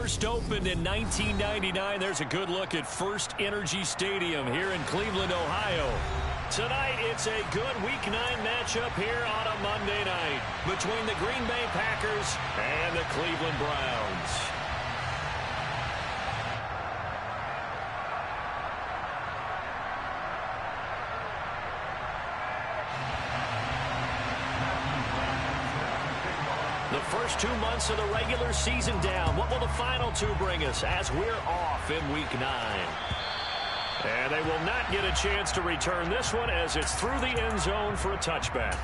first opened in 1999. There's a good look at First Energy Stadium here in Cleveland, Ohio. Tonight, it's a good Week 9 matchup here on a Monday night between the Green Bay Packers and the Cleveland Browns. The first 2 months of the regular season down. What will the final 2 bring us as we're off in Week 9? And they will not get a chance to return this one as it's through the end zone for a touchback.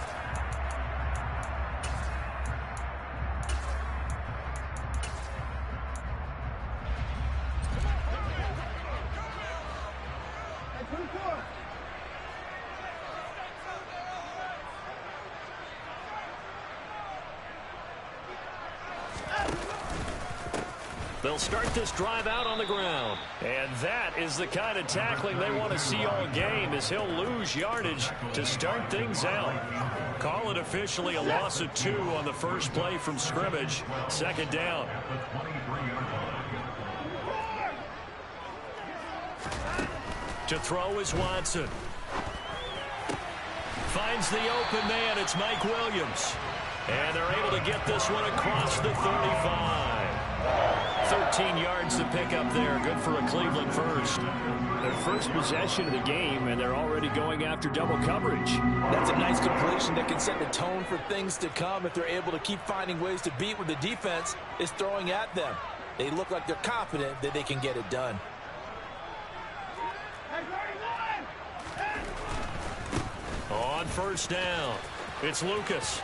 They'll start this drive out on the ground. And that is the kind of tackling they want to see all game, as he'll lose yardage to start things out. Call it officially a loss of 2 on the first play from scrimmage. Second down. To throw is Watson. Finds the open man. It's Mike Williams. And they're able to get this one across the 35. 13 yards to pick up there. Good for a Cleveland first. Their first possession of the game, and they're already going after double coverage. That's a nice completion that can set the tone for things to come if they're able to keep finding ways to beat what the defense is throwing at them. They look like they're confident that they can get it done. On first down, it's Lucas.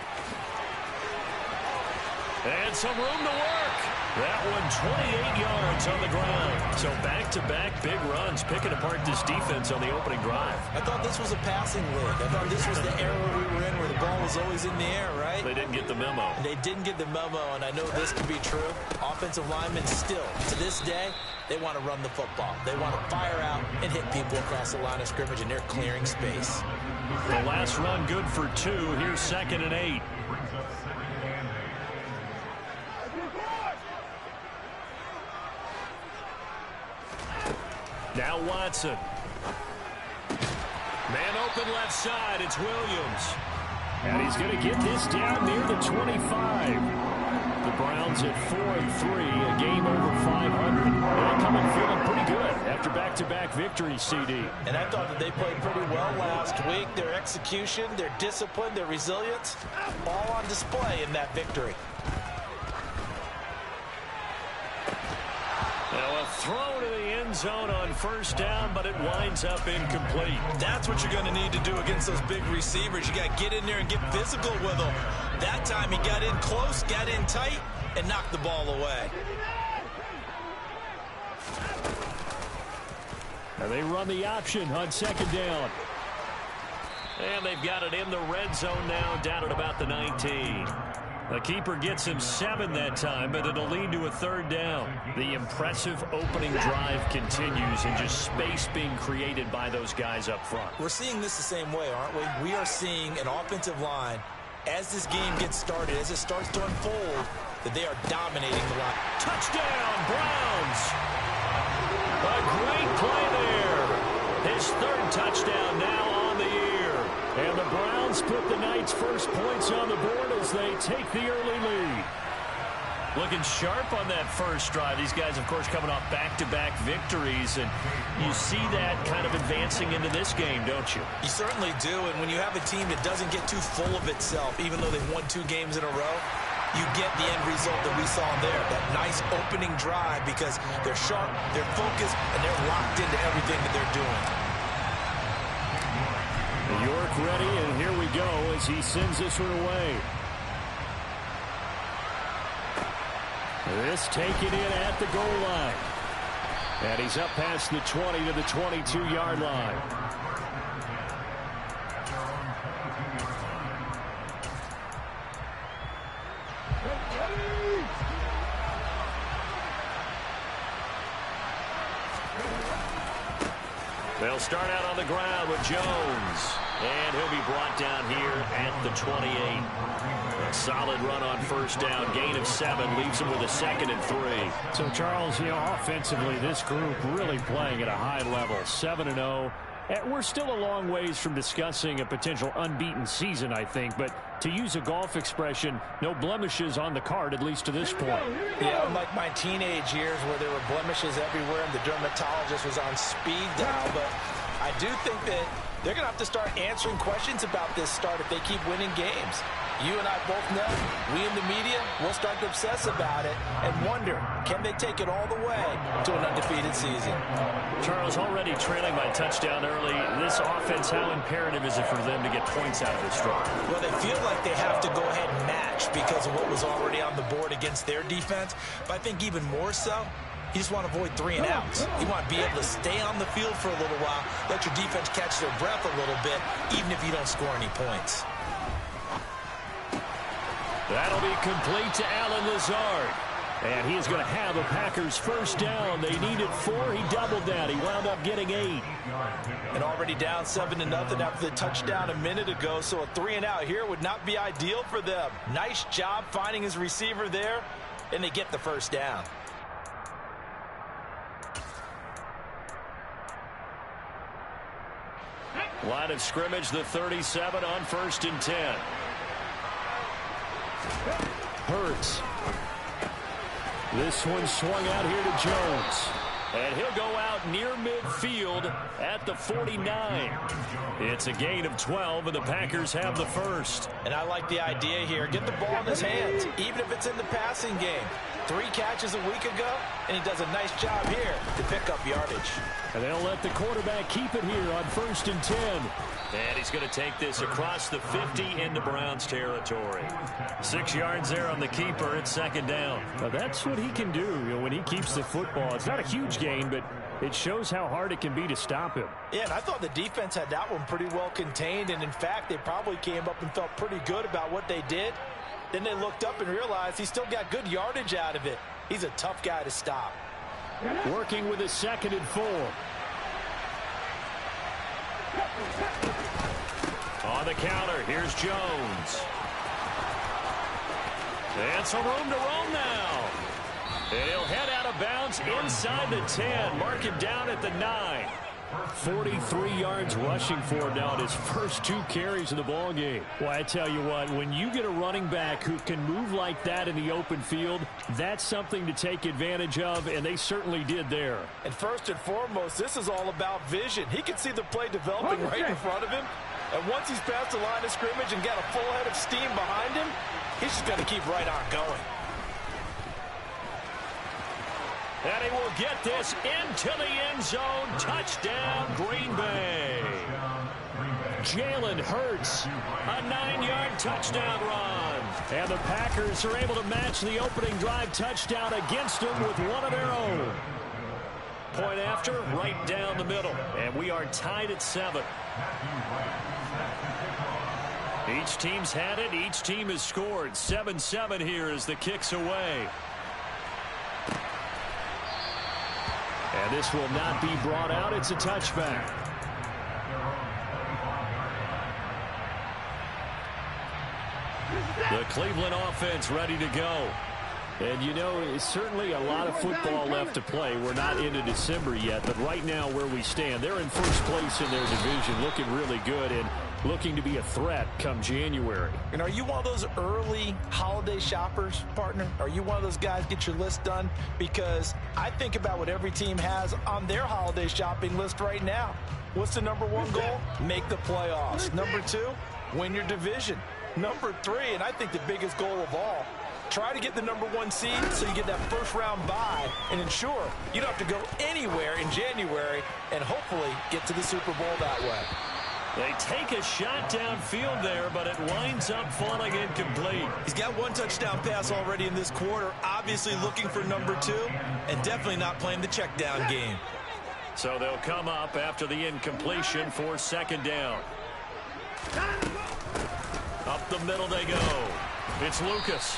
And some room to work. That one 28 yards on the ground. So back-to-back big runs, picking apart this defense on the opening drive. I thought this was a passing league. I thought this was the era we were in where the ball was always in the air, right? They didn't get the memo. They didn't get the memo, and I know this to be true. Offensive linemen still, to this day, they want to run the football. They want to fire out and hit people across the line of scrimmage, and they're clearing space. The last run good for 2. Here's 2nd and 8. Now Watson. Man open left side. It's Williams. And he's going to get this down near the 25. The Browns at 4-3, a game over 500. They're coming feeling pretty good after back-to-back victories, CD. And I thought that they played pretty well last week. Their execution, their discipline, their resilience, all on display in that victory. Now a throw to the end zone on first down, but it winds up incomplete. That's what you're going to need to do against those big receivers. You got to get in there and get physical with them. That time he got in close, got in tight, and knocked the ball away. And they run the option on second down. And they've got it in the red zone now, down at about the 19. The keeper gets him 7 that time, but it'll lead to a third down. The impressive opening drive continues, and just space being created by those guys up front. We're seeing this the same way, aren't we? We are seeing an offensive line, as this game gets started, as it starts to unfold, that they are dominating the line. Touchdown, Browns! A great play there. His 3rd touchdown now on the year. And the Browns put the night's first points on the board as they take the early lead. Looking sharp on that first drive. These guys, of course, coming off back-to-back victories. And you see that kind of advancing into this game, don't you? You certainly do. And when you have a team that doesn't get too full of itself, even though they've won 2 games in a row, you get the end result that we saw there. That nice opening drive because they're sharp, they're focused, and they're locked into everything that they're doing. York ready, and here we go as he sends this one away. This taken in at the goal line. And he's up past the 20 to the 22-yard line. They'll start out on the ground with Jones. And he'll be brought down here at the 28. Solid run on first down. Gain of 7 leaves them with a 2nd and 3. So, Charles, offensively, this group really playing at a high level. 7-0. We're still a long ways from discussing a potential unbeaten season, I think. But to use a golf expression, no blemishes on the card, at least to this point. Yeah, unlike my teenage years where there were blemishes everywhere and the dermatologist was on speed dial. But I do think that they're going to have to start answering questions about this start if they keep winning games. You and I both know, we in the media, will start to obsess about it and wonder, can they take it all the way to an undefeated season? Charles, already trailing by touchdown early. This offense, how imperative is it for them to get points out of this drive? Well, they feel like they have to go ahead and match because of what was already on the board against their defense. But I think even more so, you just want to avoid 3 and outs. You want to be able to stay on the field for a little while, let your defense catch their breath a little bit, even if you don't score any points. That'll be complete to Allen Lazard. And he's going to have a Packers first down. They needed 4. He doubled that. He wound up getting 8. And already down 7-0 after the touchdown a minute ago. So a 3 and out here would not be ideal for them. Nice job finding his receiver there. And they get the first down. Line of scrimmage, the 37 on 1st and 10. Hurts. This one swung out here to Jones. And he'll go out near midfield at the 49. It's a gain of 12, and the Packers have the first. And I like the idea here. Get the ball in his hands, even if it's in the passing game. 3 catches a week ago, and he does a nice job here to pick up yardage. And they'll let the quarterback keep it here on 1st and 10. And he's going to take this across the 50 into Browns territory. 6 yards there on the keeper. It's 2nd down. Now that's what he can do, when he keeps the football. It's not a huge gain, but it shows how hard it can be to stop him. Yeah, and I thought the defense had that one pretty well contained. And, in fact, they probably came up and felt pretty good about what they did. Then they looked up and realized he still got good yardage out of it. He's a tough guy to stop. Working with a 2nd and 4. On the counter, here's Jones. And some room to roam now. And he'll head out of bounds inside the 10. Mark him down at the 9. 43 yards rushing for him now in his first 2 carries of the ball game. Well, I tell you what, when you get a running back who can move like that in the open field, that's something to take advantage of, and they certainly did there. And first and foremost, this is all about vision. He can see the play developing right in front of him. And once he's past the line of scrimmage and got a full head of steam behind him, he's just going to keep right on going. And he will get this into the end zone. Touchdown, Green Bay. Jalen Hurts, a 9-yard touchdown run. And the Packers are able to match the opening drive touchdown against them with one of their own. Point after, right down the middle. And we are tied at 7. Each team's had it. Each team has scored. 7-7 here as the kick's away. And this will not be brought out. It's a touchback. The Cleveland offense ready to go. And, it's certainly a lot of football left to play. We're not into December yet, but right now where we stand, they're in first place in their division, looking really good and looking to be a threat come January. And are you one of those early holiday shoppers, partner? Are you one of those guys get your list done? Because I think about what every team has on their holiday shopping list right now. What's the number 1 goal? Make the playoffs. Number 2, win your division. Number 3, and I think the biggest goal of all, try to get the number 1 seed so you get that first-round bye and ensure you don't have to go anywhere in January and hopefully get to the Super Bowl that way. They take a shot downfield there, but it winds up falling incomplete. He's got 1 touchdown pass already in this quarter, obviously looking for number 2, and definitely not playing the check down game. So they'll come up after the incompletion for 2nd down. Up the middle they go. It's Lucas.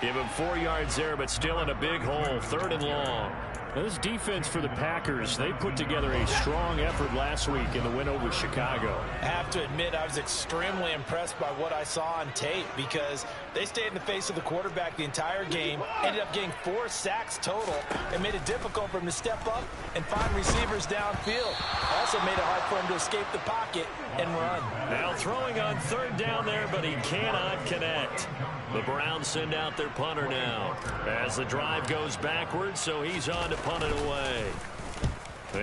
Give him 4 yards there, but still in a big hole. 3rd and long. Now, this defense for the Packers, they put together a strong effort last week in the win over Chicago. I have to admit, I was extremely impressed by what I saw on tape because they stayed in the face of the quarterback the entire game, ended up getting 4 sacks total, and made it difficult for him to step up and find receivers downfield. Also made it hard for him to escape the pocket and run. Now throwing on 3rd down there, but he cannot connect. The Browns send out their punter now as the drive goes backwards, so he's on to punt it away.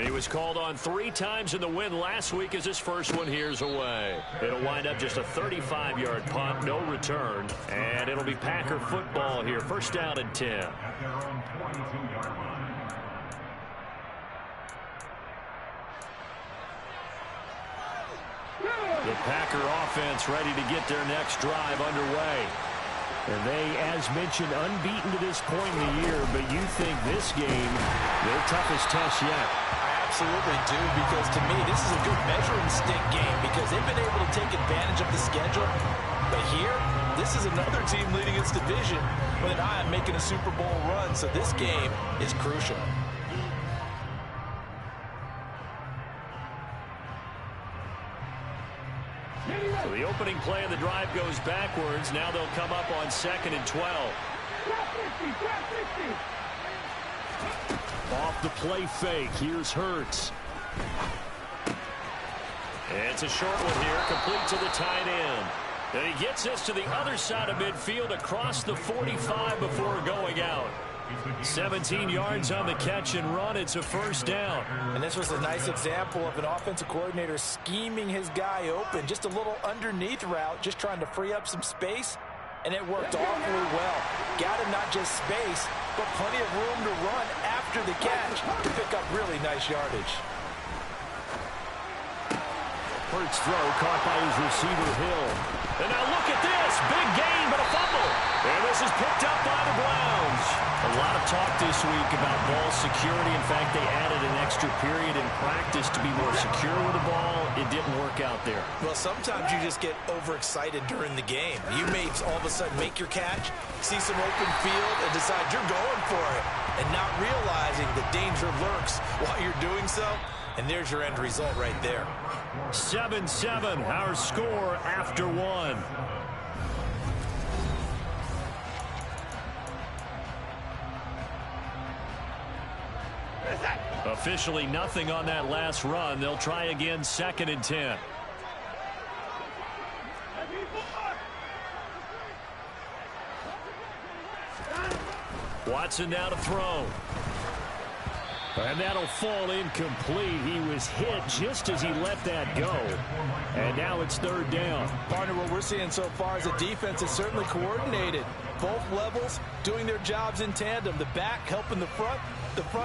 He was called on 3 times in the win last week as his first one here's away. It'll wind up just a 35-yard punt, no return, and it'll be Packer football here. 1st down and 10. The Packer offense ready to get their next drive underway. And they, as mentioned, unbeaten to this point in the year, but you think this game, their toughest test yet. I absolutely do, because to me, this is a good measuring stick game because they've been able to take advantage of the schedule. But here, this is another team leading its division with an eye on making a Super Bowl run, so this game is crucial. So the opening play of the drive goes backwards. Now they'll come up on 2nd and 12. Off the play fake. Here's Hurts. It's a short one here, complete to the tight end. And he gets us to the other side of midfield across the 45 before going out. 17 yards on the catch and run. It's a 1st down. And this was a nice example of an offensive coordinator scheming his guy open. Just a little underneath route, just trying to free up some space. And it worked awfully well. Got him not just space, but plenty of room to run after the catch to pick up really nice yardage. Hurts throw caught by his receiver Hill. And now look at this. Big gain, but a fumble. And this is picked up by the Browns. A lot of talk this week about ball security. In fact, they added an extra period in practice to be more secure with the ball. It didn't work out there. Well, sometimes you just get overexcited during the game. You may all of a sudden make your catch, see some open field, and decide you're going for it, and not realizing the danger lurks while you're doing so. And there's your end result right there. 7-7, our score after 1. Officially nothing on that last run. They'll try again 2nd and 10. Watson now to throw. And that'll fall incomplete. He was hit just as he let that go. And now it's 3rd down. Partner, what we're seeing so far is the defense is certainly coordinated. Both levels doing their jobs in tandem. The back helping the front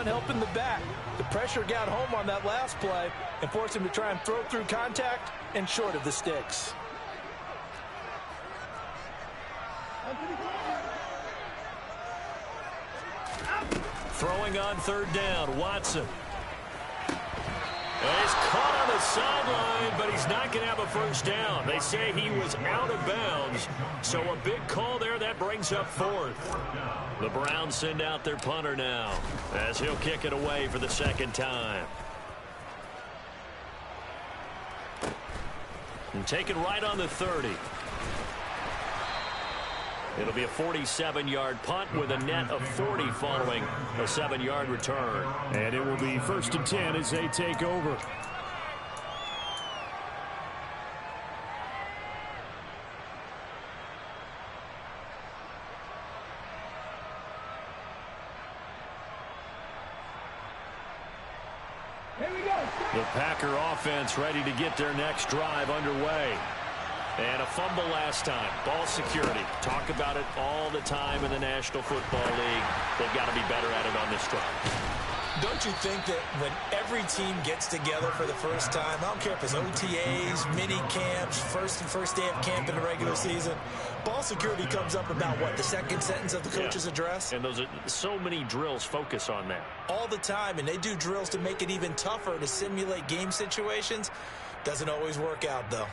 helping the back. The pressure got home on that last play and forced him to try and throw through contact and short of the sticks. Throwing on 3rd down, Watson. And he's caught on the sideline, but he's not going to have a 1st down. They say he was out of bounds, so a big call there. That brings up 4th. The Browns send out their punter now as he'll kick it away for the 2nd time. And taken right on the 30. It'll be a 47-yard punt with a net of 40 following a 7-yard return. And it will be 1st and 10 as they take over. The Packer offense ready to get their next drive underway. And a fumble last time. Ball security. Talk about it all the time in the National Football League. They've got to be better at it on this drive. Don't you think that when every team gets together for the first time, I don't care if it's OTAs, mini camps, first day of camp in the regular season, ball security comes up about what, the 2nd sentence of the coach's address? And those are so many drills focus on that. All the time, and they do drills to make it even tougher to simulate game situations. Doesn't always work out, though.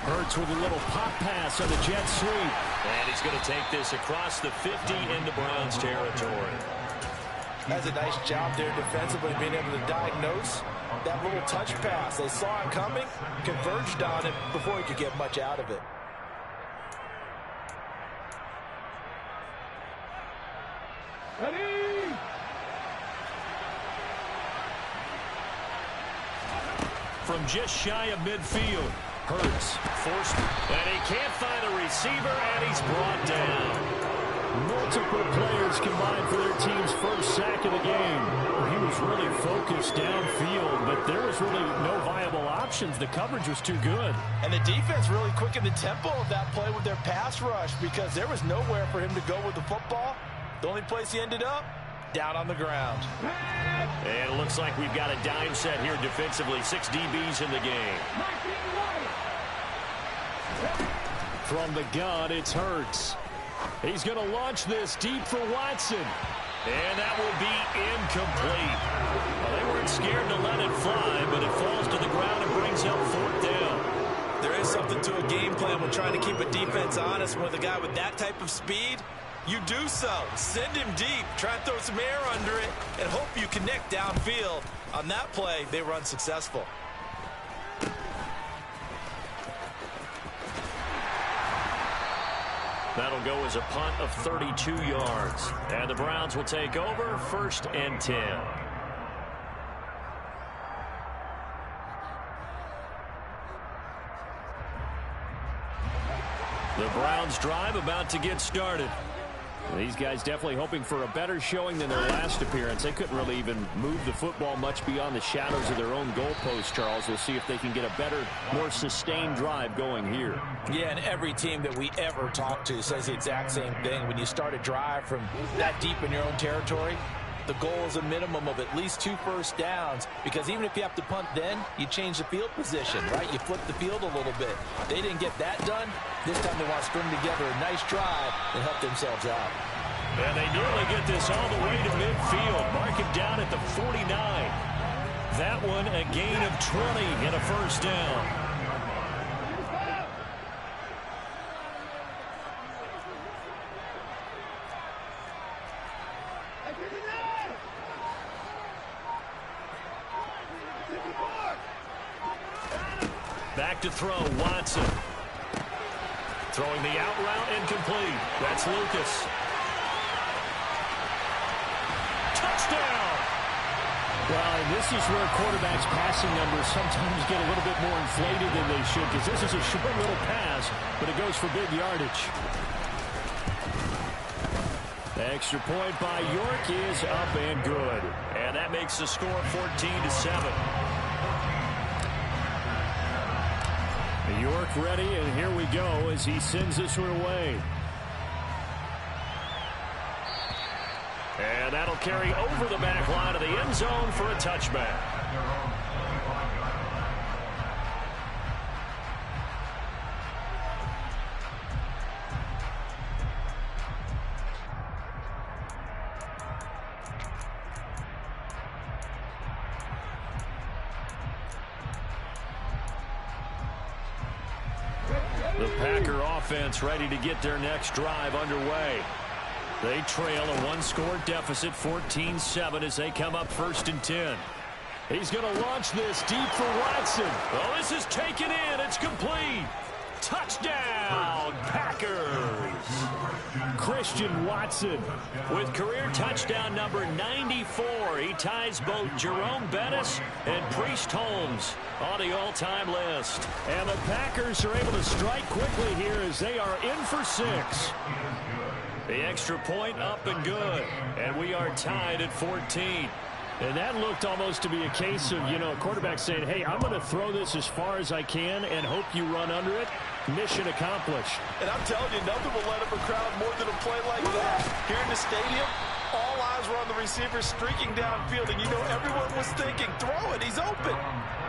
Hurts with a little pop pass on the jet sweep. And he's going to take this across the 50 into Browns territory. That's a nice job there defensively, being able to diagnose that little touch pass. They saw it coming, converged on it before he could get much out of it. Ready? From just shy of midfield, Hurts forced, and he can't find a receiver, and he's brought down. Multiple players combined for their team's first sack of the game. He was really focused downfield, but there was really no viable options. The coverage was too good. And the defense really quickened the tempo of that play with their pass rush because there was nowhere for him to go with the football. The only place he ended up, down on the ground. And it looks like we've got a dime set here defensively. 6 DBs in the game. From the gun, it's Hurts. He's going to launch this deep for Watson. And that will be incomplete. Well, they weren't scared to let it fly, but it falls to the ground and brings up 4th down. There is something to a game plan when trying to keep a defense honest. With a guy with that type of speed, you do so. Send him deep. Try and throw some air under it and hope you connect downfield. On that play, they were unsuccessful. That'll go as a punt of 32 yards. And the Browns will take over 1st and 10. The Browns drive about to get started. These guys definitely hoping for a better showing than their last appearance. They couldn't really even move the football much beyond the shadows of their own goalpost, Charles. We'll see if they can get a better, more sustained drive going here. Yeah, and every team that we ever talk to says the exact same thing. When you start a drive from that deep in your own territory, the goal is a minimum of at least 2 first downs, because even if you have to punt then, you change the field position, right? You flip the field a little bit. They didn't get that done. This time they want to string together a nice drive and help themselves out. And they nearly get this all the way to midfield. Mark it down at the 49. That one a gain of 20 and a first down. Back to throw, Watson. Throwing the out route, incomplete. That's Lucas. Touchdown! Well, and this is where quarterbacks' passing numbers sometimes get a little bit more inflated than they should, because this is a short little pass, but it goes for big yardage. The extra point by York is up and good. And that makes the score 14-7. York ready, and here we go as he sends this one away. And that'll carry over the back line of the end zone for a touchback. The Packer offense ready to get their next drive underway. They trail a 1-score deficit, 14-7, as they come up 1st and 10. He's going to launch this deep for Watson. Well, this is taken in. It's complete. Touchdown, Packers. Christian Watson with career touchdown number 94. He ties both Jerome Bettis and Priest Holmes on the all-time list. And the Packers are able to strike quickly here as they are in for 6. The extra point up and good. And we are tied at 14. And that looked almost to be a case of, a quarterback saying, hey, I'm going to throw this as far as I can and hope you run under it. Mission accomplished. And I'm telling you, nothing will light up a crowd more than a play like that. Here in the stadium, all eyes were on the receiver streaking downfield, and everyone was thinking, throw it, he's open.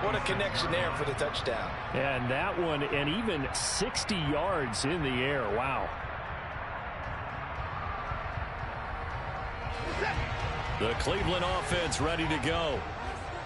What a connection there for the touchdown. And that one, and even 60 yards in the air. Wow. The Cleveland offense ready to go.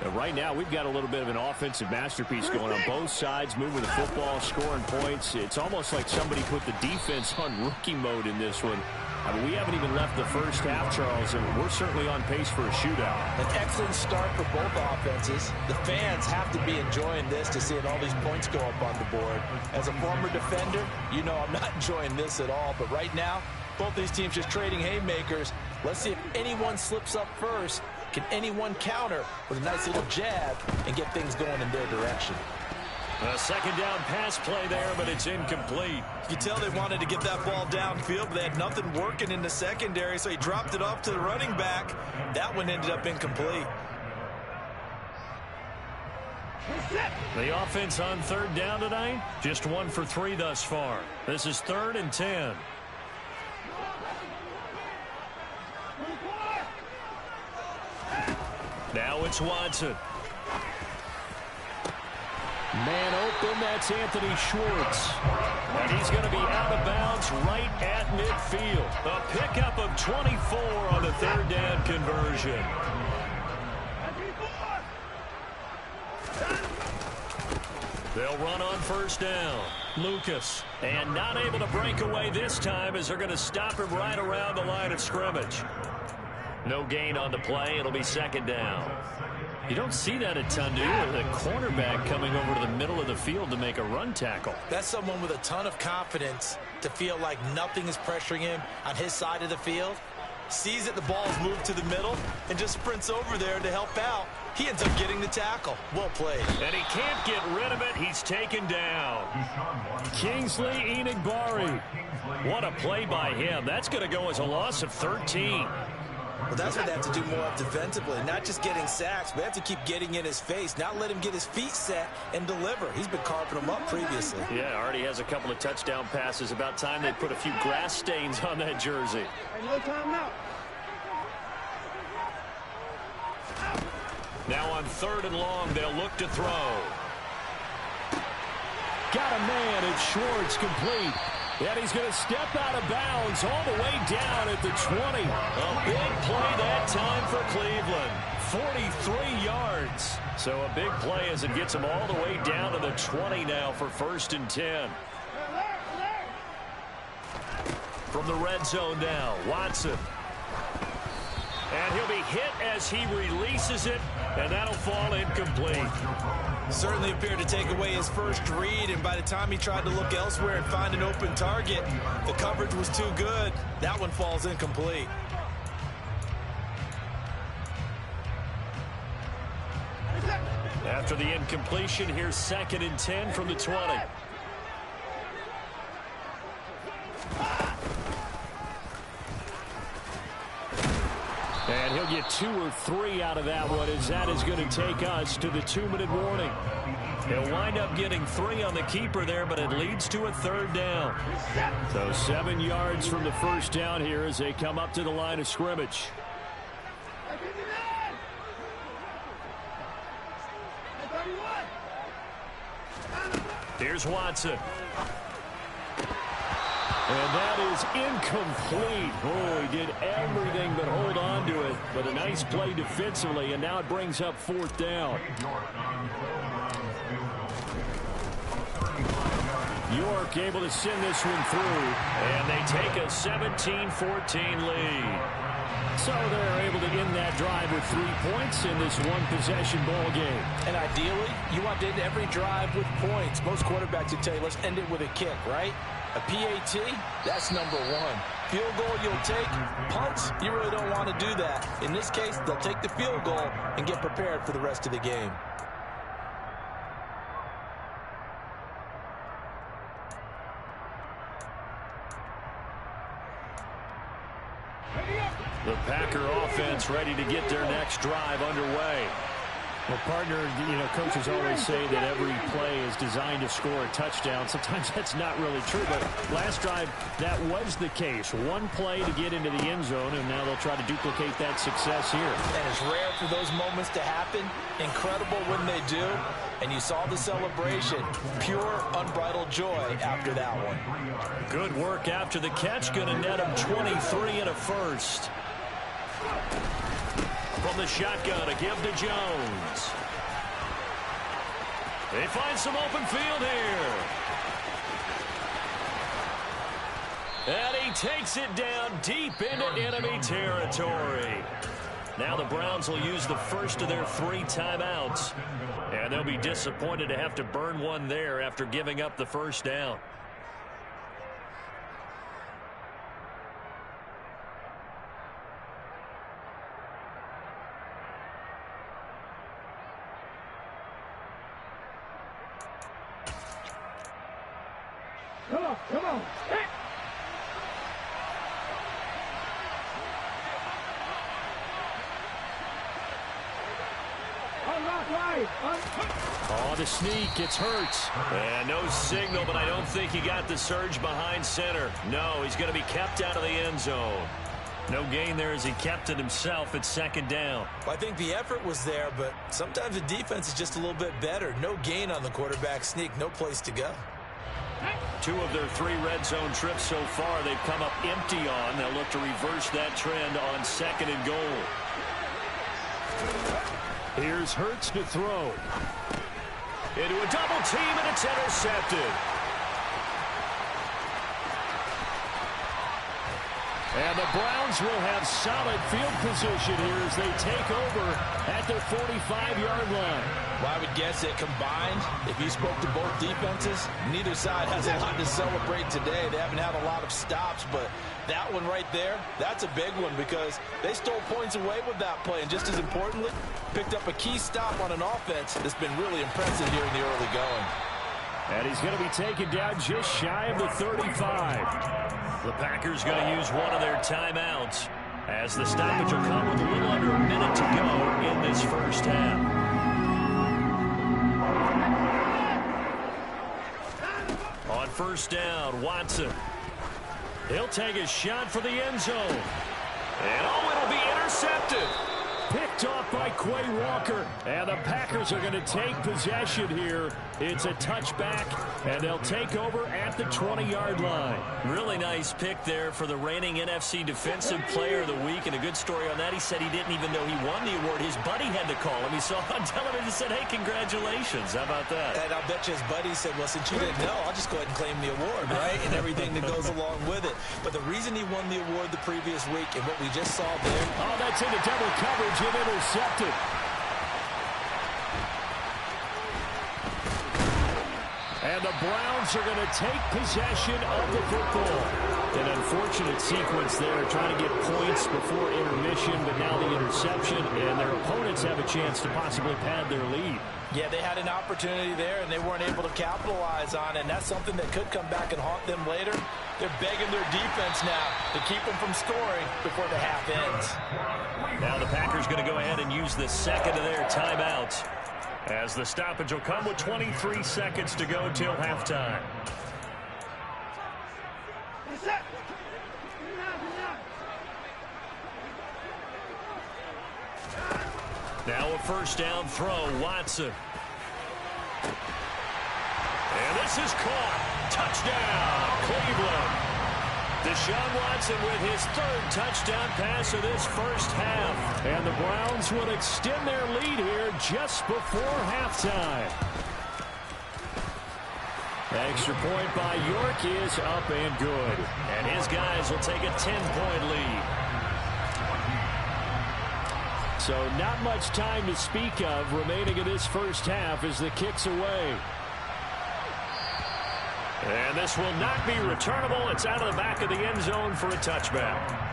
Right now, we've got a little bit of an offensive masterpiece going on both sides, moving the football, scoring points. It's almost like somebody put the defense on rookie mode in this one. I mean, we haven't even left the first half, Charles, and we're certainly on pace for a shootout. An excellent start for both offenses. The fans have to be enjoying this to seeing all these points go up on the board. As a former defender, you know I'm not enjoying this at all. But right now, both these teams just trading haymakers. Let's see if anyone slips up first. Can anyone counter with a nice little jab and get things going in their direction? A second down pass play there, but it's incomplete. You can tell they wanted to get that ball downfield, but they had nothing working in the secondary, so he dropped it off to the running back. That one ended up incomplete. The offense on third down tonight, just 1 for 3 thus far. This is 3rd and 10. Now it's Watson. Man open, that's Anthony Schwartz. And he's going to be out of bounds right at midfield. A pickup of 24 on the third down conversion. They'll run on first down. Lucas. And not able to break away this time as they're going to stop him right around the line of scrimmage. No gain on the play. It'll be second down. You don't see that a ton, do you? The cornerback coming over to the middle of the field to make a run tackle. That's someone with a ton of confidence to feel like nothing is pressuring him on his side of the field. Sees that the ball's moved to the middle and just sprints over there to help out. He ends up getting the tackle. Well played. And he can't get rid of it. He's taken down. Kingsley Enagbare. What a play by him. That's going to go as a loss of 13. Well, that's what they have to do more of defensively. Not just getting sacks, but they have to keep getting in his face. Not let him get his feet set and deliver. He's been carving them up previously. Yeah, already has a couple of touchdown passes. About time they put a few grass stains on that jersey. No timeout. Now on 3rd and long, they'll look to throw. Got a man. It's Schwartz, complete. And he's going to step out of bounds all the way down at the 20. A big play that time for Cleveland. 43 yards. So a big play as it gets him all the way down to the 20 now for 1st and 10. From the red zone now, Watson. And he'll be hit as he releases it, and that'll fall incomplete. Certainly appeared to take away his first read, and by the time he tried to look elsewhere and find an open target, the coverage was too good. That one falls incomplete. After the incompletion, here's 2nd and 10 from the 20. And he'll get 2 or 3 out of that one, as that is going to take us to the 2-minute warning. He'll wind up getting 3 on the keeper there, but it leads to a 3rd down. So 7 yards from the first down here as they come up to the line of scrimmage. Here's Watson. And that is incomplete. Oh, he did everything but hold on to it. But a nice play defensively, and now it brings up 4th down. York able to send this one through, and they take a 17-14 lead. So they're able to end that drive with 3 points in this one-possession ball game. And ideally, you want to end every drive with points. Most quarterbacks would tell you, let's end it with a kick, right? A PAT, that's number 1. Field goal you'll take. Punts, you really don't want to do that. In this case, they'll take the field goal and get prepared for the rest of the game. The Packer offense ready to get their next drive underway. Well, partner, you know, coaches always say that every play is designed to score a touchdown. Sometimes that's not really true, but last drive, that was the case. One play to get into the end zone, and now they'll try to duplicate that success here. And it's rare for those moments to happen. Incredible when they do. And you saw the celebration. Pure, unbridled joy after that one. Good work after the catch. Going to net him 23 and a first. from the shotgun to give to Jones. They find some open field here. And he takes it down deep into enemy territory. Now the Browns will use the first of their 3 timeouts. And they'll be disappointed to have to burn one there after giving up the first down. Come on. Oh, the sneak. It's Hurts. And no signal, but I don't think he got the surge behind center. No, he's going to be kept out of the end zone. No gain there as he kept it himself at 2nd down. I think the effort was there, but sometimes the defense is just a little bit better. No gain on the quarterback sneak. No place to go. 2 of their 3 red zone trips so far they've come up empty on. They'll look to reverse that trend on 2nd and goal. Here's Hurts to throw. Into a double team, and it's intercepted. And the Browns will have solid field position here as they take over at their 45-yard line. Well, I would guess that combined, if you spoke to both defenses, neither side has a lot to celebrate today. They haven't had a lot of stops, but that one right there, that's a big one because they stole points away with that play. And just as importantly, picked up a key stop on an offense that's been really impressive here in the early going. And he's going to be taken down just shy of the 35. The Packers going to use one of their timeouts as the stoppage will come with a little under a minute to go in this first half. On 1st down, Watson. He'll take a shot for the end zone. And it'll be intercepted. Picked off by Quay Walker. And the Packers are going to take possession here. It's a touchback, and they'll take over at the 20-yard line. Really nice pick there for the reigning NFC Defensive Player of the Week. And a good story on that, he said he didn't even know he won the award. His buddy had to call him. He saw on television and said, hey, congratulations. How about that? And I'll bet you his buddy said, well, since you didn't know, I'll just go ahead and claim the award, right? And everything that goes along with it. But the reason he won the award the previous week and what we just saw there. Oh, that's into double coverage and intercepted. And the Browns are going to take possession of the football. An unfortunate sequence there, trying to get points before intermission, but now the interception, and their opponents have a chance to possibly pad their lead. Yeah, they had an opportunity there, and they weren't able to capitalize on it, and that's something that could come back and haunt them later. They're begging their defense now to keep them from scoring before the half ends. Now the Packers going to go ahead and use the second of their timeouts, as the stoppage will come with 23 seconds to go till halftime. Now a 1st down throw, Watson. And this is caught. Touchdown, Cleveland. Deshaun Watson with his 3rd touchdown pass of this first half. And the Browns will extend their lead here just before halftime. Extra point by York is up and good. And his guys will take a 10-point lead. So not much time to speak of remaining in this first half as the kick's away. And this will not be returnable. It's out of the back of the end zone for a touchback.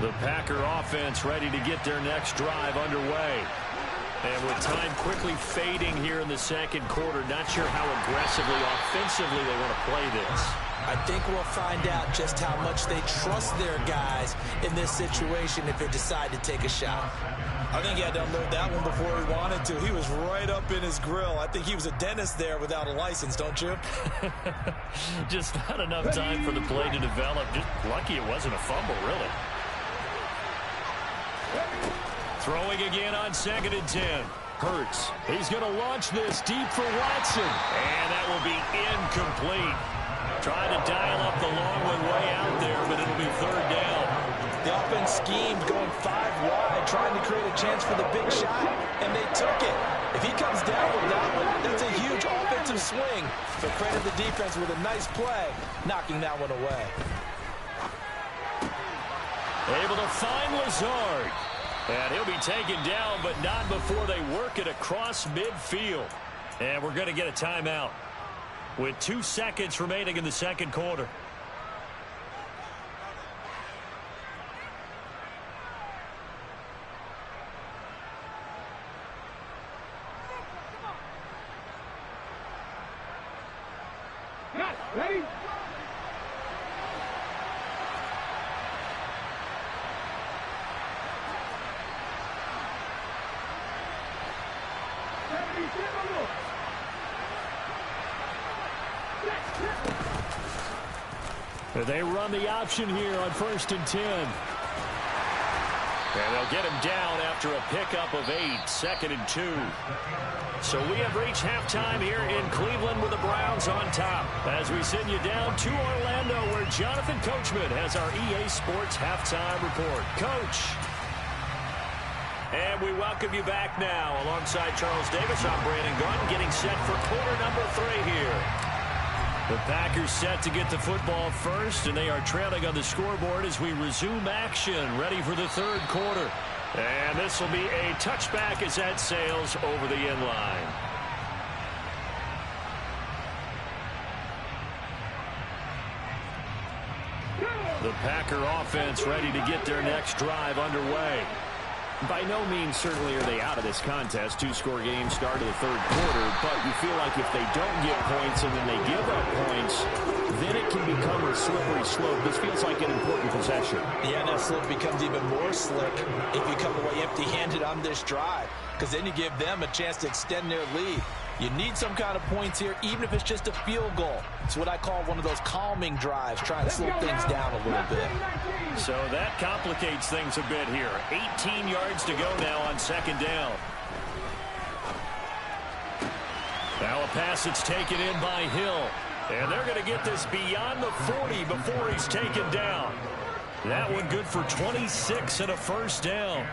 The Packer offense ready to get their next drive underway. And with time quickly fading here in the 2nd quarter, not sure how aggressively, offensively they want to play this. I think we'll find out just how much they trust their guys in this situation if they decide to take a shot. I think he had to unload that one before he wanted to. He was right up in his grill. I think he was a dentist there without a license, don't you? Just not enough time for the play to develop. Just lucky it wasn't a fumble, really. Throwing again on 2nd and 10. Hurts. He's going to launch this deep for Watson. And that will be incomplete. Trying to dial up the long one way out there, but it'll be 3rd down. The offense schemed going 5 wide, trying to create a chance for the big shot, and they took it. If he comes down with that one, that's a huge offensive swing. So credit the defense with a nice play, knocking that one away. Able to find Lazard. And he'll be taken down, but not before they work it across midfield. And we're going to get a timeout with 2 seconds remaining in the 2nd quarter. Ready? They run the option here on 1st and 10. And they'll get him down after a pickup of 8, 2nd and 2. So we have reached halftime here in Cleveland with the Browns on top. As we send you down to Orlando, where Jonathan Coachman has our EA Sports halftime report. Coach. And we welcome you back now. Alongside Charles Davis, I'm Brandon Gaudin, getting set for quarter number 3 here. The Packers set to get the football first, and they are trailing on the scoreboard as we resume action, ready for the 3rd quarter. And this will be a touchback as that sails over the end line. The Packer offense ready to get their next drive underway. By no means certainly are they out of this contest. 2-score game start of the 3rd quarter, but you feel like if they don't get points and then they give up points, then it can become a slippery slope. This feels like an important possession. Yeah, and that slope becomes even more slick if you come away empty-handed on this drive, because then you give them a chance to extend their lead. You need some kind of points here, even if it's just a field goal. It's what I call one of those calming drives, trying to slow things down a little bit. So that complicates things a bit here. 18 yards to go now on 2nd down. Now a pass that's taken in by Hill. And they're going to get this beyond the 40 before he's taken down. That one good for 26 and a 1st down.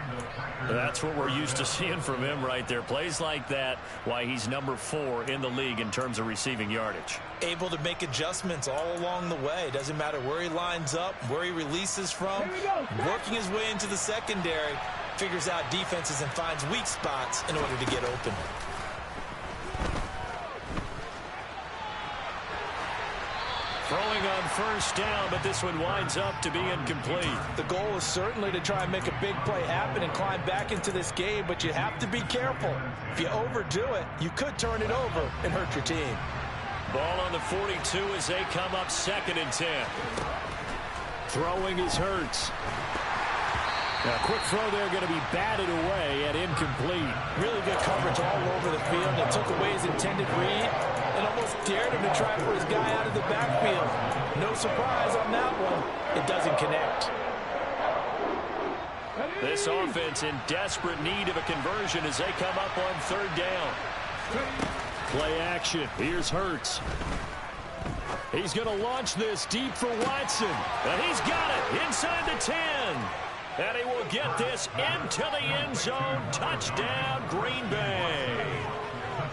That's what we're used to seeing from him right there. Plays like that, why he's number 4 in the league in terms of receiving yardage. Able to make adjustments all along the way. Doesn't matter where he lines up, where he releases from. Working his way into the secondary, figures out defenses and finds weak spots in order to get open. Throwing on 1st down, but this one winds up to be incomplete. The goal is certainly to try and make a big play happen and climb back into this game, but you have to be careful. If you overdo it, you could turn it over and hurt your team. Ball on the 42 as they come up 2nd and 10. Throwing is Hurts. Now, quick throw there going to be batted away and incomplete. Really good coverage all over the field. They took away his intended read and almost dared him to try for his guy out of the backfield. No surprise on that one. It doesn't connect. This offense in desperate need of a conversion as they come up on 3rd down. Play action. Here's Hurts. He's going to launch this deep for Watson. And he's got it inside the 10. And he will get this into the end zone. Touchdown, Green Bay.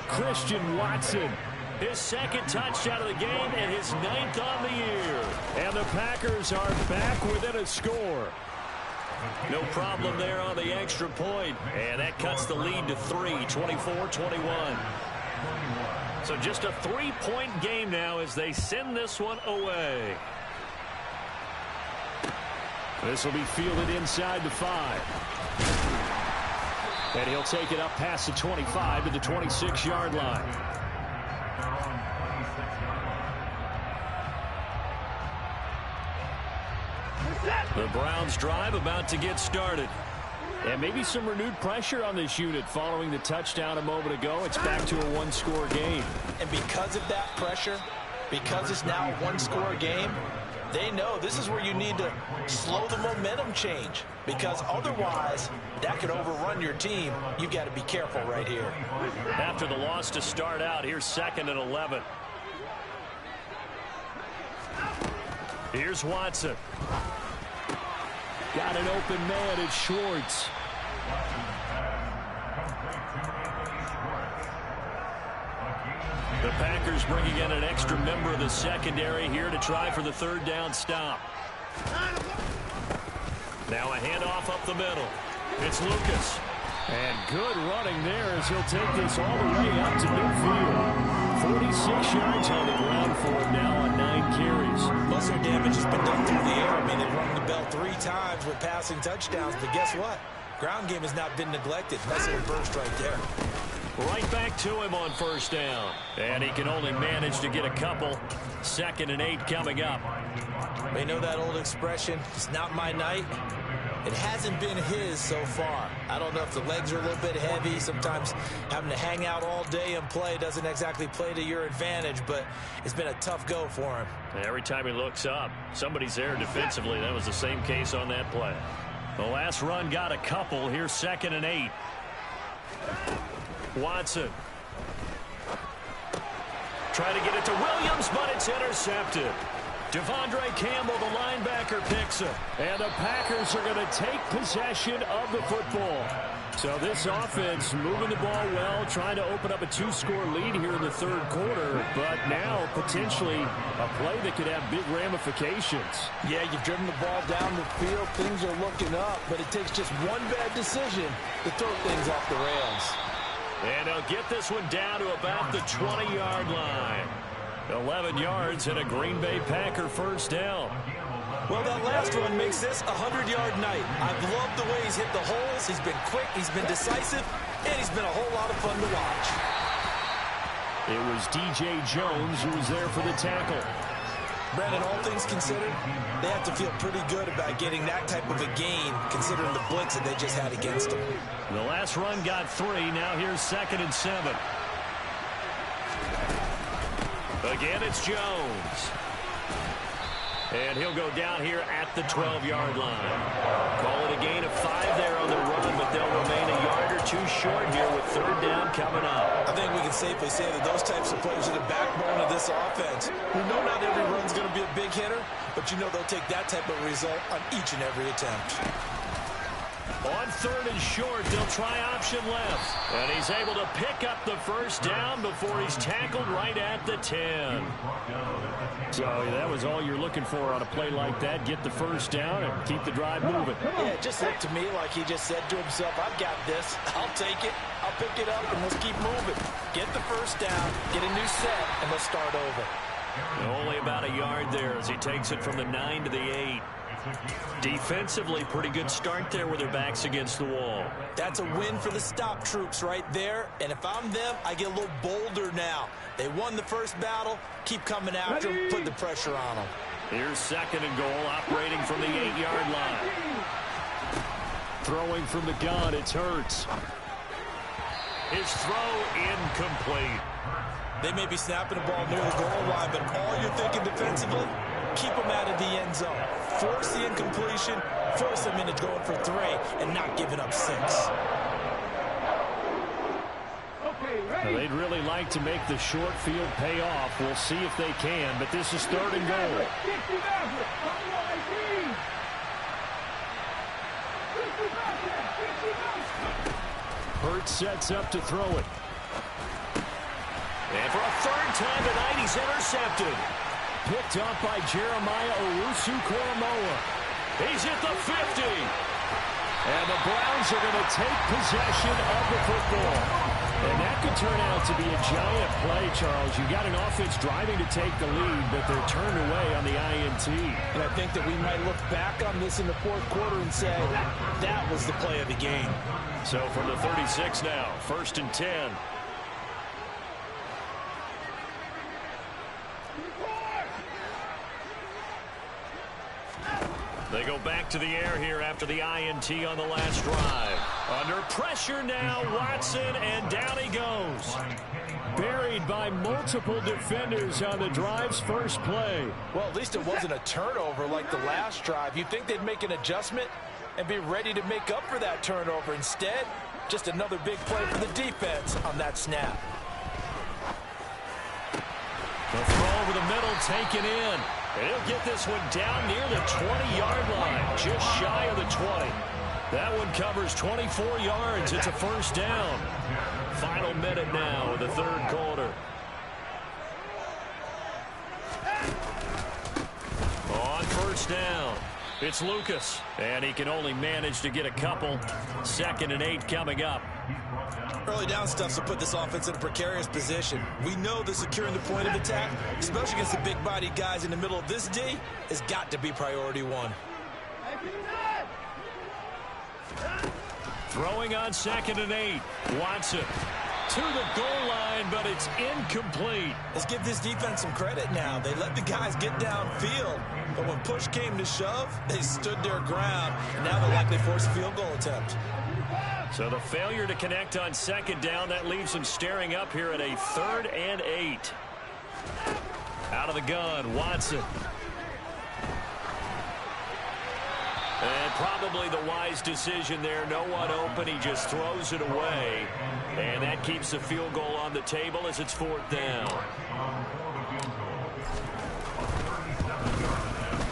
Christian Watson. His 2nd touchdown of the game and his 9th on the year. And the Packers are back within a score. No problem there on the extra point. And that cuts the lead to 3, 24-21. So just a 3-point game now as they send this one away. This will be fielded inside the 5. And he'll take it up past the 25 to the 26-yard line. The Browns drive about to get started. And maybe some renewed pressure on this unit following the touchdown a moment ago. It's back to a 1-score game. And because of that pressure, because it's now a 1-score game, They know this is where you need to slow the momentum change, because otherwise that could overrun your team. You've got to be careful right here. After the loss to start out, here's 2nd and 11. Here's Watson. Got an open man, it's Schwartz. The Packers bringing in an extra member of the secondary here to try for the 3rd down stop. Now a handoff up the middle. It's Lucas. And good running there as he'll take this all the way up to midfield. 46 yards on the ground for him now on 9 carries. Most of their damage has been done through the air. I mean, they've rung the bell 3 times with passing touchdowns, but guess what? Ground game has not been neglected. Nice little burst right there. Right back to him on 1st down. And he can only manage to get a couple. 2nd and 8 coming up. They know that old expression, it's not my night. It hasn't been his so far. I don't know if the legs are a little bit heavy. Sometimes having to hang out all day and play doesn't exactly play to your advantage, but it's been a tough go for him. Every time he looks up, somebody's there defensively. That was the same case on that play. The last run got a couple. Here's 2nd and 8. Watson. Trying to get it to Williams, but it's intercepted. Devondre Campbell, the linebacker, picks it. And the Packers are going to take possession of the football. So this offense moving the ball well, trying to open up a 2-score lead here in the 3rd quarter. But now potentially a play that could have big ramifications. Yeah, you've driven the ball down the field. Things are looking up, but it takes just one bad decision to throw things off the rails. And they'll get this one down to about the 20-yard line. 11 yards and a Green Bay Packer 1st down. Well, that last one makes this a 100-yard night. I've loved the way he's hit the holes. He's been quick, he's been decisive, and he's been a whole lot of fun to watch. It was DJ Jones who was there for the tackle. Brandon, all things considered, they have to feel pretty good about getting that type of a gain, considering the blitz that they just had against them. The last run got 3. Now here's 2nd and 7. Again, it's Jones. And he'll go down here at the 12-yard line. Call it a gain of 5 there on the run, but they'll remain a yard or 2 short here with 3rd down coming up. I think we can safely say that those types of players are the backbone of this offense. We know not every run's going to be a big hitter, but you know they'll take that type of result on each and every attempt. On 3rd and short, they'll try option left. And he's able to pick up the 1st down before he's tackled right at the 10. So that was all you're looking for on a play like that. Get the 1st down and keep the drive moving. Yeah, it just looked to me like he just said to himself, I've got this. I'll take it. I'll pick it up, and let's keep moving. Get the 1st down, get a new set, and let's start over. Only about a yard there as he takes it from the 9 to the 8. Defensively, pretty good start there with their backs against the wall. That's a win for the stop troops right there. And if I'm them, I get a little bolder now. They won the first battle. Keep coming after them. Put the pressure on them. Here's 2nd and goal, operating from the 8-yard line. Throwing from the gun, it's Hurts. His throw incomplete. They may be snapping the ball near the goal line, but all you're thinking defensively, keep them out of the end zone. Force the incompletion, force them into going for 3, and not giving up 6. Now, they'd really like to make the short field pay off. We'll see if they can, but this is 3rd and goal. Hurts sets up to throw it. And for a 3rd time tonight, he's intercepted. Picked up by Jeremiah Owusu-Koramoah. He's at the 50. And the Browns are going to take possession of the football. And that could turn out to be a giant play, Charles. You got an offense driving to take the lead, but they're turned away on the INT. And I think that we might look back on this in the 4th quarter and say, that was the play of the game. So from the 36 now, 1st and 10. They go back to the air here after the INT on the last drive. Under pressure now, Watson, and down he goes. Buried by multiple defenders on the drive's first play. Well, at least it wasn't a turnover like the last drive. You'd think they'd make an adjustment and be ready to make up for that turnover. Instead, just another big play for the defense on that snap. The throw over the middle, taken in. And he'll get this one down near the 20-yard line, just shy of the 20. That one covers 24 yards. It's a first down. Final minute now of the third quarter. On first down, it's Lucas. And he can only manage to get a couple. 2nd and 8 coming up. Early down stuff will put this offense in a precarious position. We know that securing the point of attack, especially against the big-bodied guys in the middle of this D, has got to be priority one. Throwing on 2nd and 8. Watson to the goal line, but it's incomplete. Let's give this defense some credit now. They let the guys get downfield, but when push came to shove, they stood their ground, and now they'll likely force a field goal attempt. So the failure to connect on 2nd down, that leaves them staring up here at a 3rd and 8. Out of the gun, Watson. And probably the wise decision there. No one open. He just throws it away. And that keeps the field goal on the table as it's 4th down.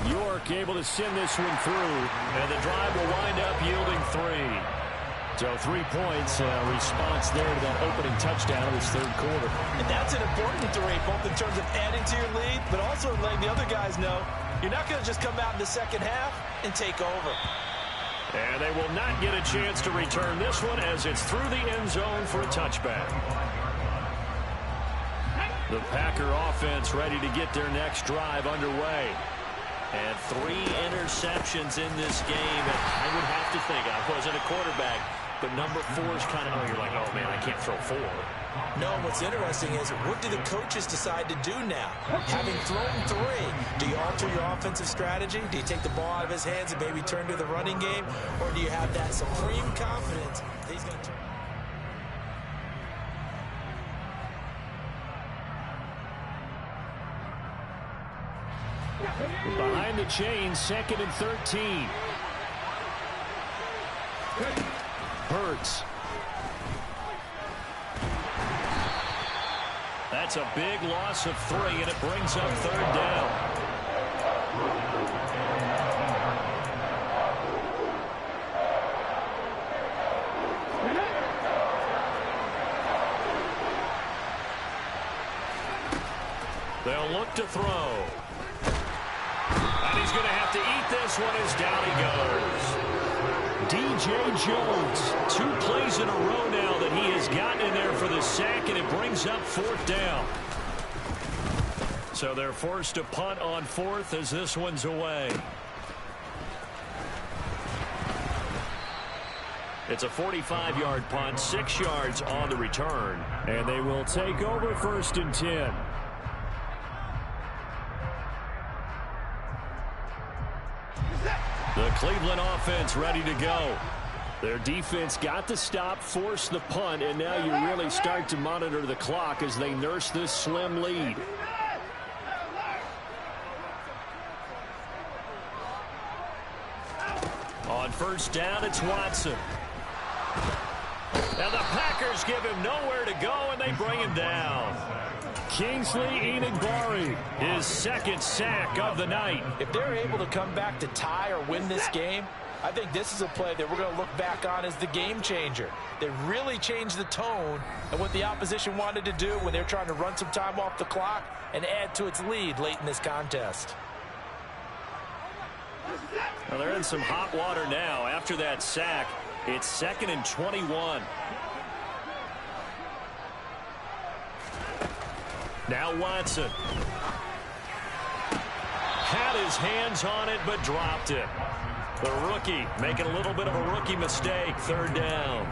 York able to send this one through. And the drive will wind up yielding 3. So 3 points, response there to that opening touchdown of this third quarter. And that's an important 3, both in terms of adding to your lead, but also letting the other guys know you're not going to just come out in the second half and take over. And they will not get a chance to return this one as it's through the end zone for a touchback. The Packer offense ready to get their next drive underway. And 3 interceptions in this game. And I would have to think, I wasn't a quarterback, but number 4 is kind of, you're like, oh, man, I can't throw 4. No, what's interesting is what do the coaches decide to do now? Having thrown 3, do you alter your offensive strategy? Do you take the ball out of his hands and maybe turn to the running game? Or do you have that supreme confidence that he's going to turn? Behind the chains, 2nd and 13. Hurts. That's a big loss of 3, and it brings up 3rd down. They'll look to throw. And he's going to have to eat this one as down he goes. D.J. Jones, 2 plays in a row now that he has gotten in there for the sack, and it brings up 4th down. So they're forced to punt on 4th as this one's away. It's a 45-yard punt, 6 yards on the return, and they will take over 1st and 10. The Cleveland offense ready to go. Their defense got the stop, forced the punt, and now you really start to monitor the clock as they nurse this slim lead. On 1st down, it's Watson. And the Packers give him nowhere to go, and they bring him down. Kingsley Enagbare, his 2nd sack of the night. If they're able to come back to tie or win this game, I think this is a play that we're going to look back on as the game changer. They really changed the tone of what the opposition wanted to do when they're trying to run some time off the clock and add to its lead late in this contest. Well, they're in some hot water now. After that sack, it's 2nd and 21. Now Watson. Had his hands on it, but dropped it. The rookie making a little bit of a rookie mistake. 3rd down.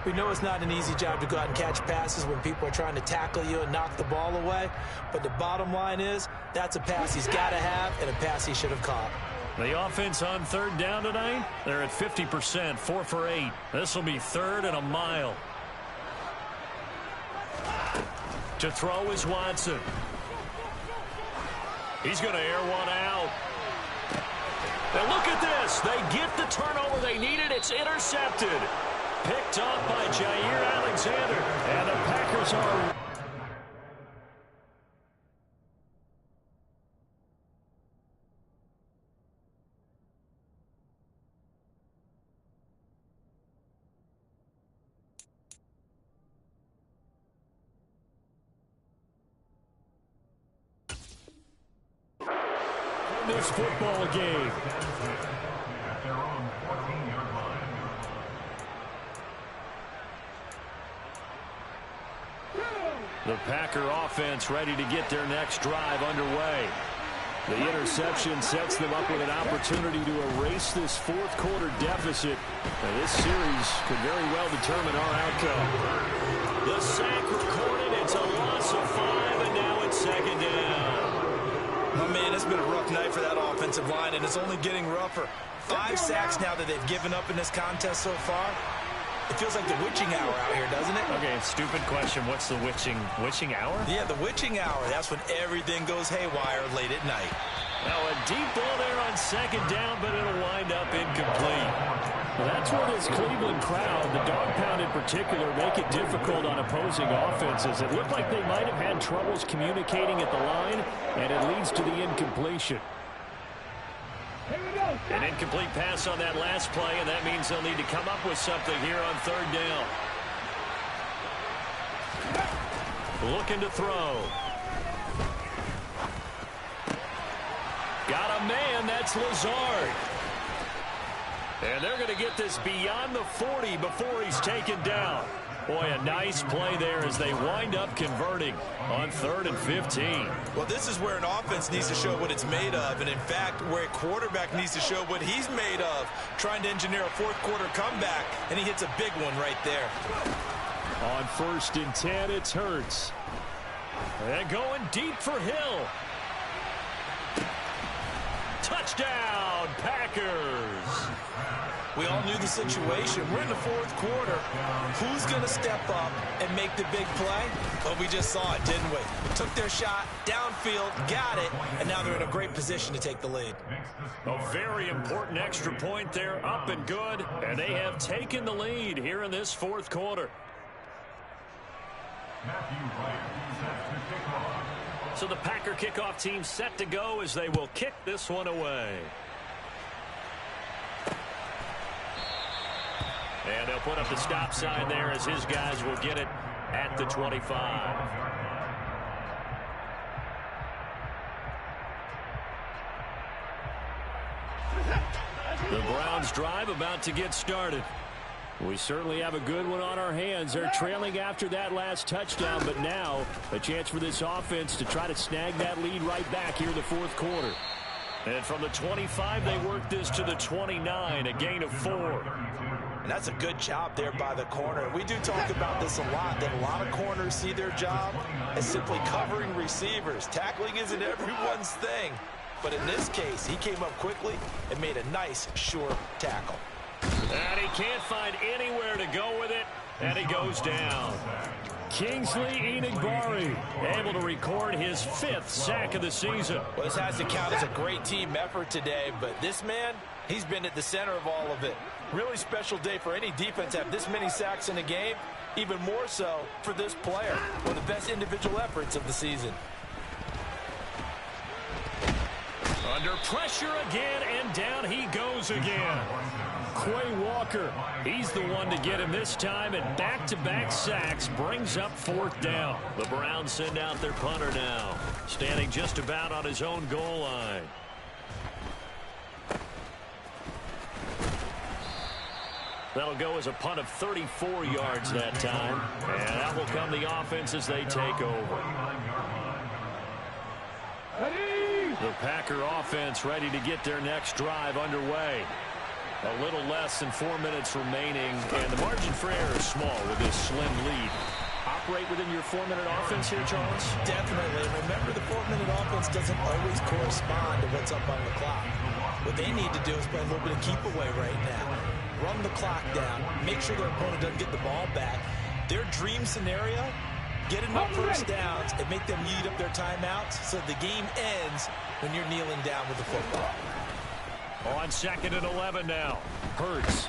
We know it's not an easy job to go out and catch passes when people are trying to tackle you and knock the ball away. But the bottom line is that's a pass he's got to have and a pass he should have caught. The offense on 3rd down tonight, they're at 50%, 4 for 8. This will be 3rd and a mile. To throw is Watson. He's going to air one out. And look at this. They get the turnover they needed. It's intercepted. Picked up by Jair Alexander. And the Packers are... this football game. The Packer offense ready to get their next drive underway. The interception sets them up with an opportunity to erase this fourth quarter deficit. Now, this series could very well determine our outcome. The sack recorded. It's a loss of 5, and now it's second down. Oh, man, it's been a rough night for that offensive line, and it's only getting rougher. 5 sacks now that they've given up in this contest so far. It feels like the witching hour out here, doesn't it? Okay, stupid question. What's the witching hour? Yeah, the witching hour. That's when everything goes haywire late at night. Now a deep ball there on second down, but it'll wind up incomplete. Well, that's where this Cleveland crowd, the dog pound in particular, make it difficult on opposing offenses. It looked like they might have had troubles communicating at the line, and it leads to the incompletion. An incomplete pass on that last play, and that means they'll need to come up with something here on third down. Looking to throw. Got a man, that's Lazard. And they're going to get this beyond the 40 before he's taken down. Boy, a nice play there as they wind up converting on 3rd and 15. Well, this is where an offense needs to show what it's made of, and in fact, where a quarterback needs to show what he's made of, trying to engineer a fourth quarter comeback, and he hits a big one right there. On 1st and 10, it's Hurts. And going deep for Hill. Touchdown, Packers. We all knew the situation. We're in the fourth quarter. Who's going to step up and make the big play? Well, we just saw it, didn't we? Took their shot, downfield, got it, and now they're in a great position to take the lead. A very important extra point there, up and good, and they have taken the lead here in this fourth quarter. So the Packer kickoff team set to go as they will kick this one away. And they'll put up the stop sign there as his guys will get it at the 25. The Browns drive about to get started. We certainly have a good one on our hands. They're trailing after that last touchdown, but now a chance for this offense to try to snag that lead right back here in the fourth quarter. And from the 25, they work this to the 29, a gain of 4. And that's a good job there by the corner. We do talk about this a lot, that a lot of corners see their job as simply covering receivers. Tackling isn't everyone's thing. But in this case, he came up quickly and made a nice, sure tackle. And he can't find anywhere to go with it, and he goes down. Kingsley Enagbare able to record his 5th sack of the season. Well, this has to count as a great team effort today, but this man, he's been at the center of all of it. Really special day for any defense to have this many sacks in a game, even more so for this player. One of the best individual efforts of the season. Under pressure again, and down he goes again. Quay Walker, he's the one to get him this time, and back-to-back sacks brings up 4th down. The Browns send out their punter now, standing just about on his own goal line. That'll go as a punt of 34 yards that time, and that will come the offense as they take over. The Packer offense ready to get their next drive underway. A little less than 4 minutes remaining, and the margin for error is small with this slim lead. Operate within your 4-minute offense here, Charles? Definitely. Remember, the 4-minute offense doesn't always correspond to what's up on the clock. What they need to do is play a little bit of keep away right now. Run the clock down. Make sure their opponent doesn't get the ball back. Their dream scenario get enough first downs and make them eat up their timeouts so the game ends when you're kneeling down with the football. On 2nd and 11 now. Hurts.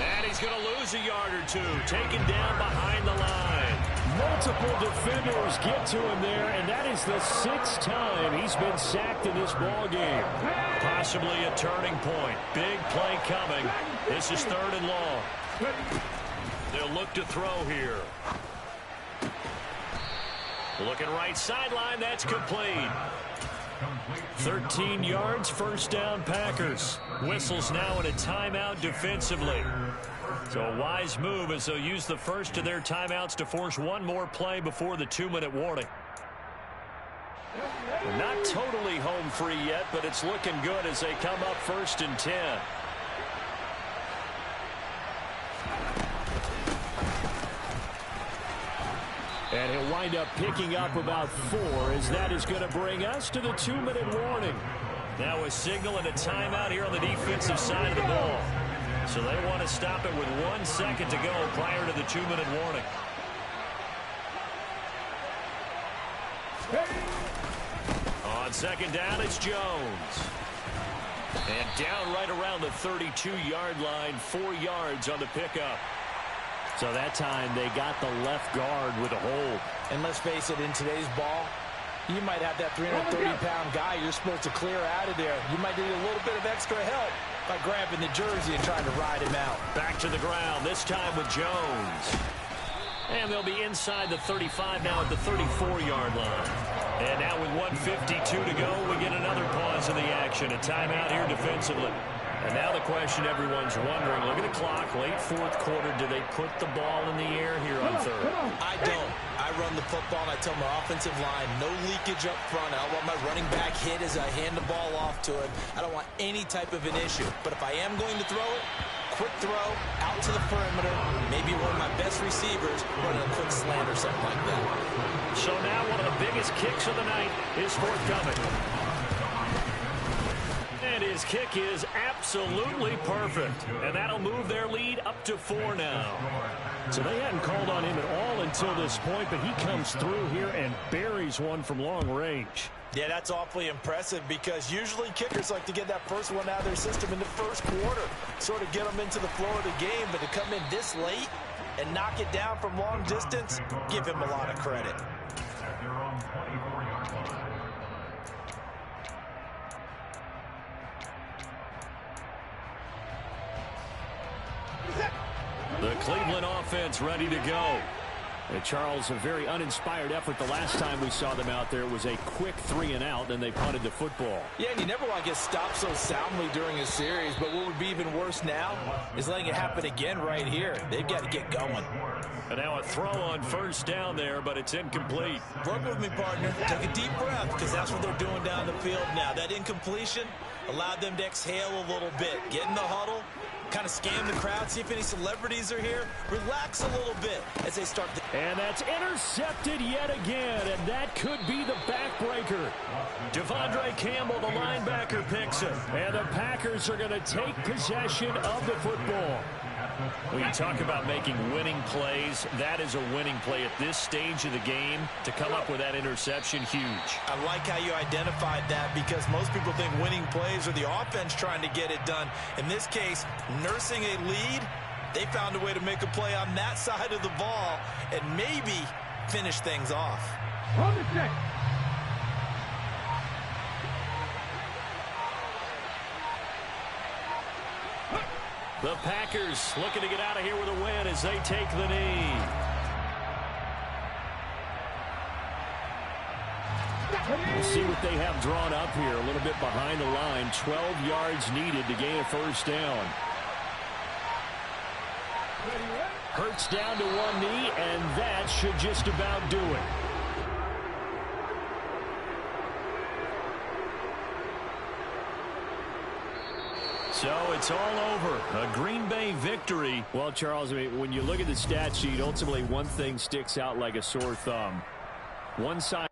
And he's going to lose a yard or two. Taken down behind the line. Multiple defenders get to him there, and that is the 6th time he's been sacked in this ball game. Possibly a turning point. Big play coming. This is 3rd and long. They'll look to throw here. Looking right sideline. That's complete. 13 yards, first down Packers. Whistles now in a timeout defensively. So a wise move as they'll use the first of their timeouts to force one more play before the 2-minute warning. We're not totally home free yet, but it's looking good as they come up 1st and 10. And he'll wind up picking up about 4 as that is going to bring us to the 2-minute warning. Now a signal and a timeout here on the defensive side of the ball. So they want to stop it with 1 second to go prior to the 2-minute warning. On 2nd down, it's Jones. And down right around the 32-yard line, 4 yards on the pickup. So that time they got the left guard with a hold. And let's face it, in today's ball, you might have that 330-pound guy you're supposed to clear out of there. You might need a little bit of extra help by grabbing the jersey and trying to ride him out. Back to the ground, this time with Jones. And they'll be inside the 35 now at the 34-yard line. And now with 1:52 to go, we get another pause in the action. A timeout here defensively. And now the question everyone's wondering, look at the clock, late 4th quarter, do they put the ball in the air here on 3rd? I don't. I run the football, and I tell my offensive line, no leakage up front. I don't want my running back hit as I hand the ball off to him. I don't want any type of an issue. But if I am going to throw it, quick throw, out to the perimeter, maybe one of my best receivers running a quick slant or something like that. So now one of the biggest kicks of the night is forthcoming. And his kick is absolutely perfect. And that'll move their lead up to 4 now. So they hadn't called on him at all until this point, but he comes through here and buries one from long range. Yeah, that's awfully impressive because usually kickers like to get that first one out of their system in the 1st quarter, sort of get them into the flow of the game. But to come in this late and knock it down from long distance, give him a lot of credit. The Cleveland offense ready to go. Charles, a very uninspired effort the last time we saw them out there. It was a quick 3-and-out, and they punted the football. Yeah, and you never want to get stopped so soundly during a series, but what would be even worse now is letting it happen again right here. They've got to get going. And now a throw on 1st down there, but it's incomplete. Work with me, partner. Take a deep breath, because that's what they're doing down the field now. That incompletion allowed them to exhale a little bit. Get in the huddle, kind of scan the crowd, see if any celebrities are here. Relax a little bit as they start. And that's intercepted yet again, and that could be the backbreaker. Devondre Campbell, the linebacker, picks it. And the Packers are going to take possession of the football. When you talk about making winning plays, that is a winning play at this stage of the game. To come up with that interception, huge. I like how you identified that because most people think winning plays are the offense trying to get it done. In this case, nursing a lead, they found a way to make a play on that side of the ball and maybe finish things off. The Packers looking to get out of here with a win as they take the knee. We'll see what they have drawn up here. A little bit behind the line. 12 yards needed to gain a 1st down. Hurts down to one knee, and that should just about do it. So it's all over. A Green Bay victory. Well, Charles, I mean, when you look at the stat sheet, ultimately one thing sticks out like a sore thumb. One side.